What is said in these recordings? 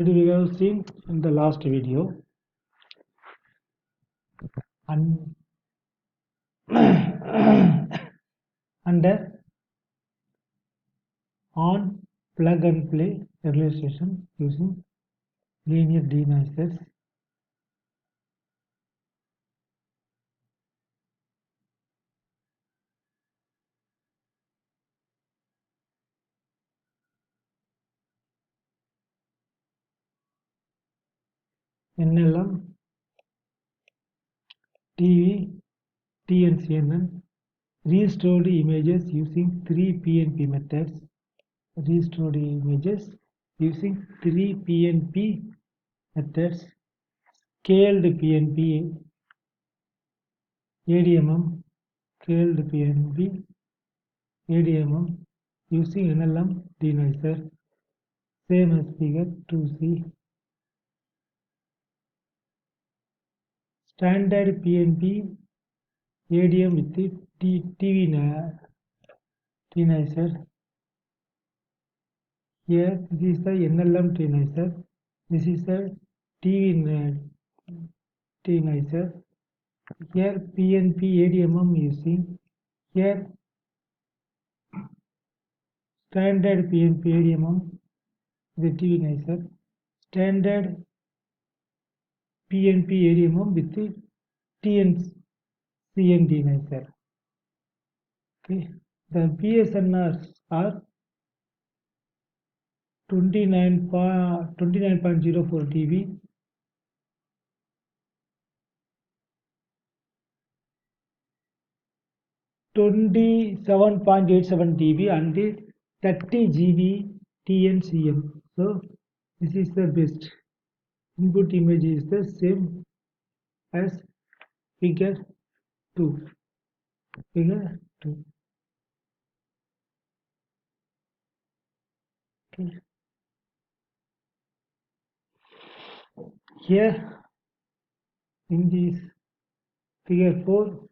We have seen in the last video and under on plug and play realization using linear denoisers. NLM, TV, TNCNN, restored images using 3 PNP methods. Restored images using 3 PNP methods. Scaled PNP, ADMM, scaled PNP, ADMM using NLM denoiser, same as figure 2C. Standard PNP ADM with the TV denoiser. Here this is the NLM denoiser. This is the TV denoiser. Here PNP ADMM using. Here standard PNP ADMM with the denoiser. Standard PNP ADMM with the TNCN denoiser. Okay. The PSNRs are 29.04 dB, 27.87 dB and 30 GB TNCM. So this is the best. Input image is the same as figure 2. Figure 2. Okay. Here in this figure 4,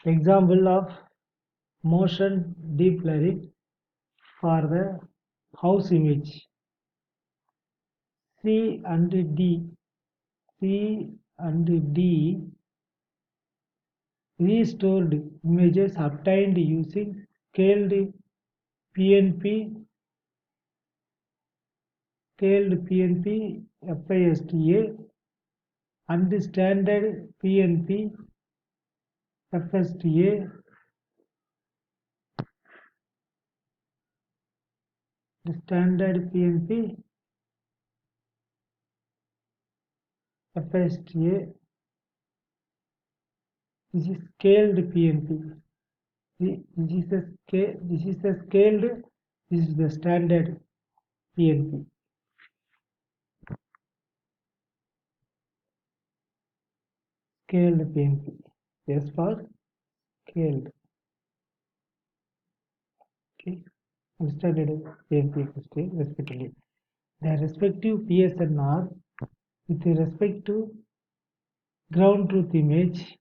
example of motion deep learning for the house image. C and D restored images obtained using scaled PNP FASTA and standard PNP FSTA. The standard PNP FSTA. This is scaled PNP. This is the scaled. This is the standard PNP. Scaled PNP. Yes, for scaled. Okay. And standard PNP respectively. The respective PSNR with respect to ground truth image.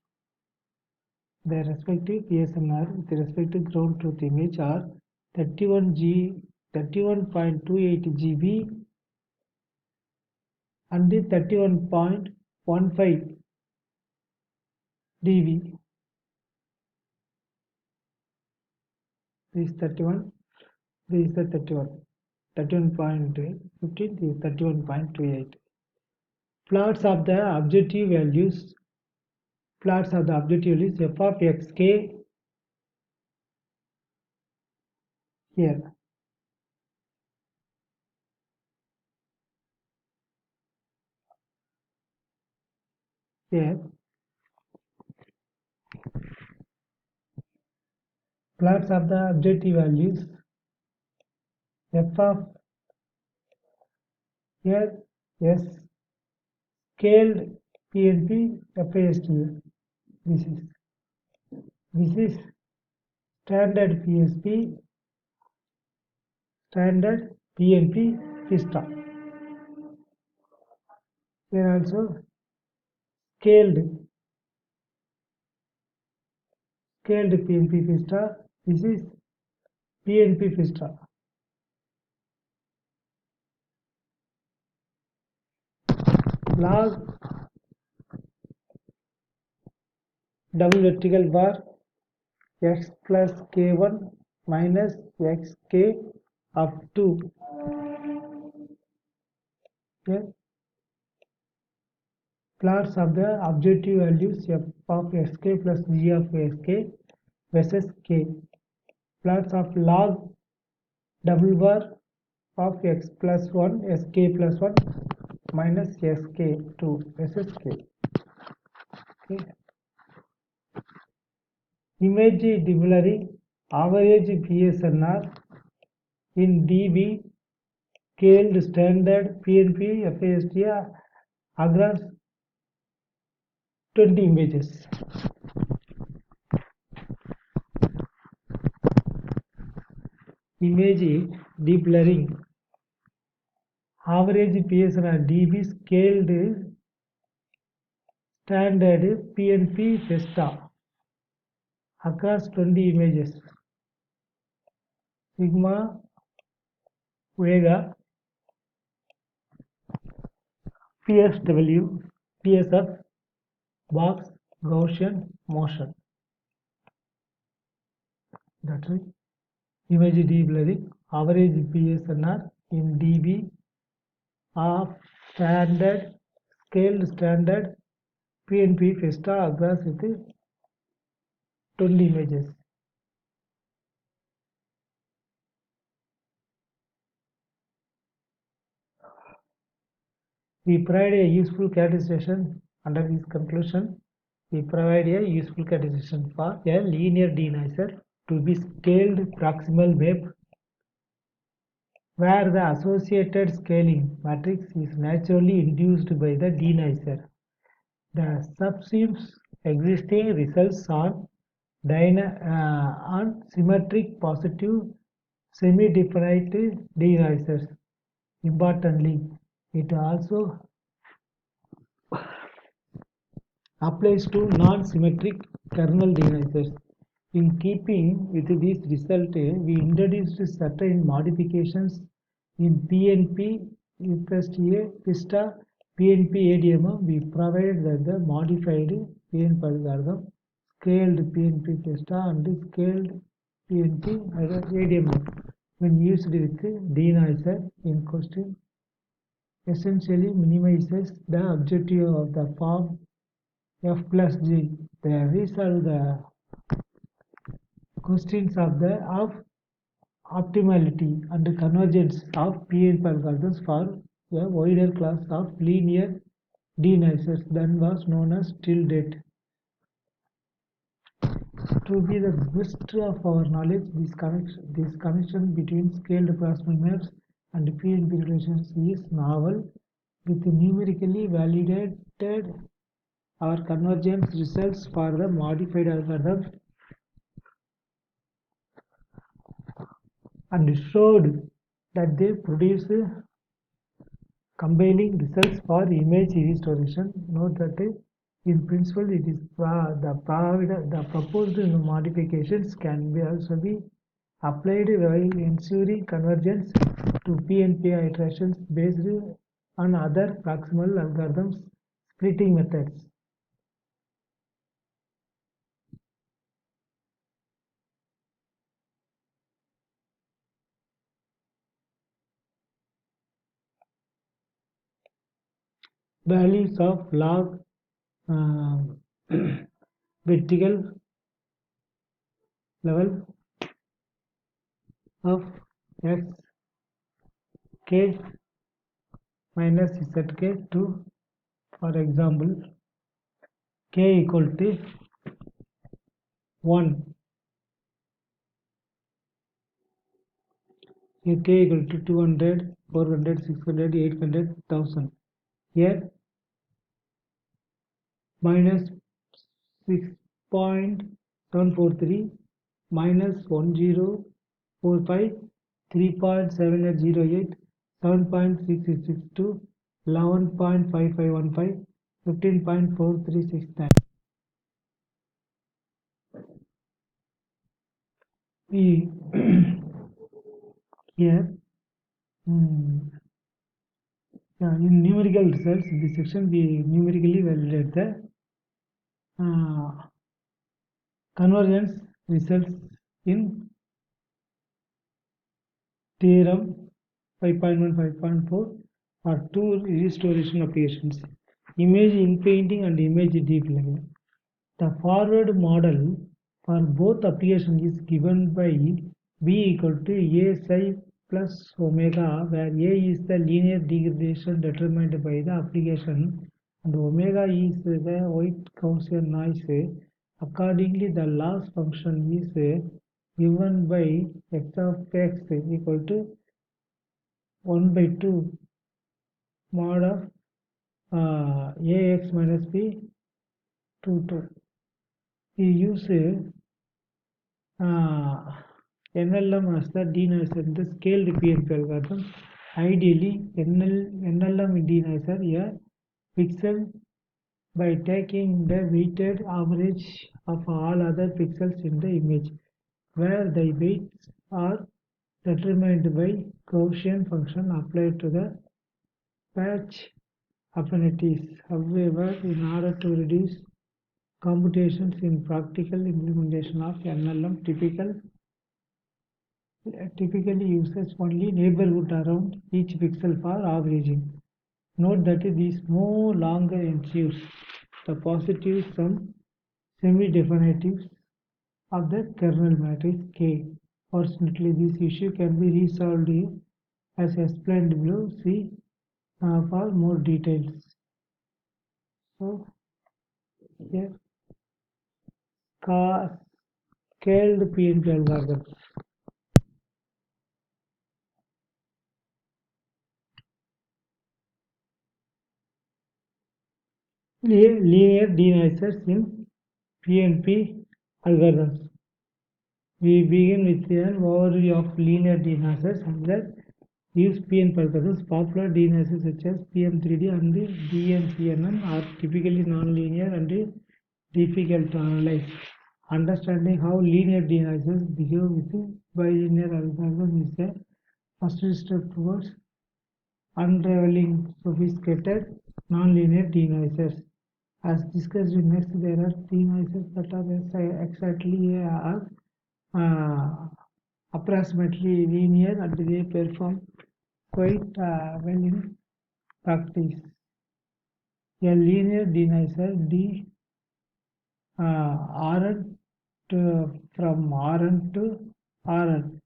The respective PSNR with respect to ground truth image are 31.28 GB and 31.15 dB. This is 31. This is the 31. 31.15. This is 31.28. Plots of the objective values. Plots of the objective values f of xk here. Here. Plots of the objective values f of here s scaled PNP FASTA. This is standard PSP, standard PNP FISTA. Here also scaled PNP FISTA. This is PNP FISTA. log double vertical bar x plus k1 minus xk up to plots of the objective values f of sk plus g of sk versus k. Plots of log double bar of x plus 1 sk plus 1 minus sk2 versus k. Okay. Image deblurring average PSNR in dB scaled standard PNP FAST across 20 images. Image deblurring average PSNR dB scaled standard PNP Festa across 20 images. Sigma Vega PSW PSF box Gaussian motion. That's it. Image deblurring average PSNR in dB of standard scaled standard PNP Festa across with 20 images. We provide a useful characterization under this conclusion. We provide a useful characterization for a linear denoiser to be scaled proximal wave where the associated scaling matrix is naturally induced by the denoiser. The subsumes existing results on symmetric positive semi-definite denoisers. Importantly, it also applies to non-symmetric kernel denoisers. In keeping with this result, we introduced certain modifications in PNP Festa PNP ADM. We provided that the modified PNP algorithm, scaled PNP Festa and scaled PNP ADM when used with denoiser in question essentially minimizes the objective of the form f plus g. They resolve the questions of optimality and convergence of PNP algorithms for a wider class of linear denoisers than was known as till date. To be the best of our knowledge, this connection between scaled proximal maps and PNP relations is novel, with numerically validated our convergence results for the modified algorithm and showed that they produce compelling results for image restoration. Note that in principle it is the proposed modifications can also be applied while ensuring convergence to PNP iterations based on other proximal algorithms splitting methods. Values of log vertical level of x k minus zk to, for example, k equal to 1. Here k equal to 200, 400, 600, 800, 1000. Here minus 6.743 minus 1045, 3.7808, 7.6662, 11.5515, 15.4369. We here In numerical results, this section we numerically validate the convergence results in theorem 5.1, 5.4 are two restoration applications, image in painting and image deep learning. The forward model for both applications is given by B equal to A psi plus omega, where A is the linear degradation determined by the application and omega is the white Gaussian noise. Accordingly, the loss function is given by x of x equal to 1 by 2 mod of ax minus b 2. We use NLM as the denoiser in the scaled PNP algorithm. Ideally, NLM denoiser a pixel by taking the weighted average of all other pixels in the image, where the weights are determined by Gaussian function applied to the patch affinities. However, in order to reduce computations in practical implementation of NLM, typically uses only neighborhood around each pixel for averaging. Note that this no longer ensures the positive sum semi-definitives of the kernel matrix K. Fortunately, this issue can be resolved as explained below. See for more details. So here scaled PNP algorithm. Linear denoisers in PNP algorithms. We begin with an overview of linear denoisers and that use PNP algorithms. Popular denoisers such as PM3D and DNCNN are typically nonlinear and difficult to analyze. Understanding how linear denoisers behave with bilinear algorithm is a first step towards unraveling sophisticated nonlinear denoisers. As discussed next, there are denoisers that are exactly approximately linear and they perform quite well in practice. A linear denoiser D Rn from Rn to Rn,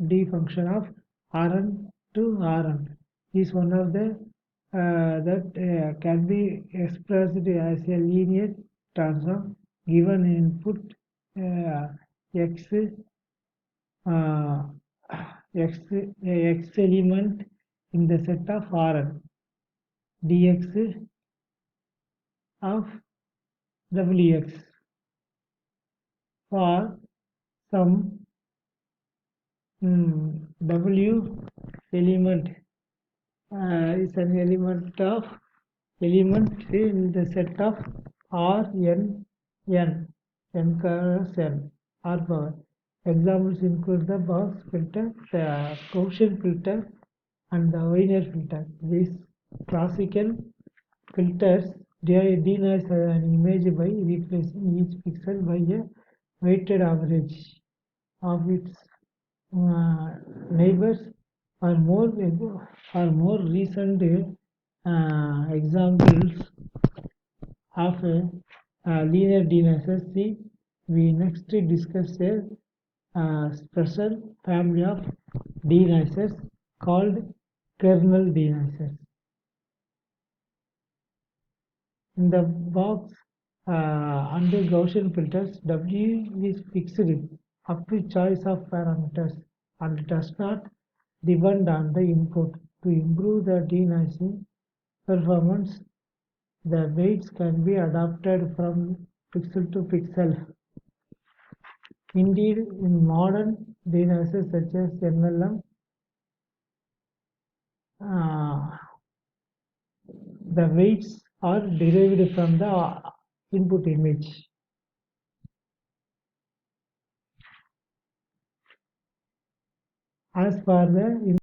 D function of Rn to Rn is one of the that can be expressed as a linear transform given input x uh, x element in the set of Rn dx of wx for some w element is an element in the set of Rn n cross n R power. Examples include the box filter, the Gaussian filter, and the Wiener filter. These classical filters denoise an image by replacing each pixel by a weighted average of its neighbors. Or more recent examples of linear denoisers. See, we next discuss a special family of denoisers called kernel denoisers. In the box under Gaussian filters, W is fixed up to choice of parameters and does not depend on the input. To improve the denoising performance, the weights can be adapted from pixel to pixel. Indeed, in modern denoisers such as NLM, the weights are derived from the input image. As for the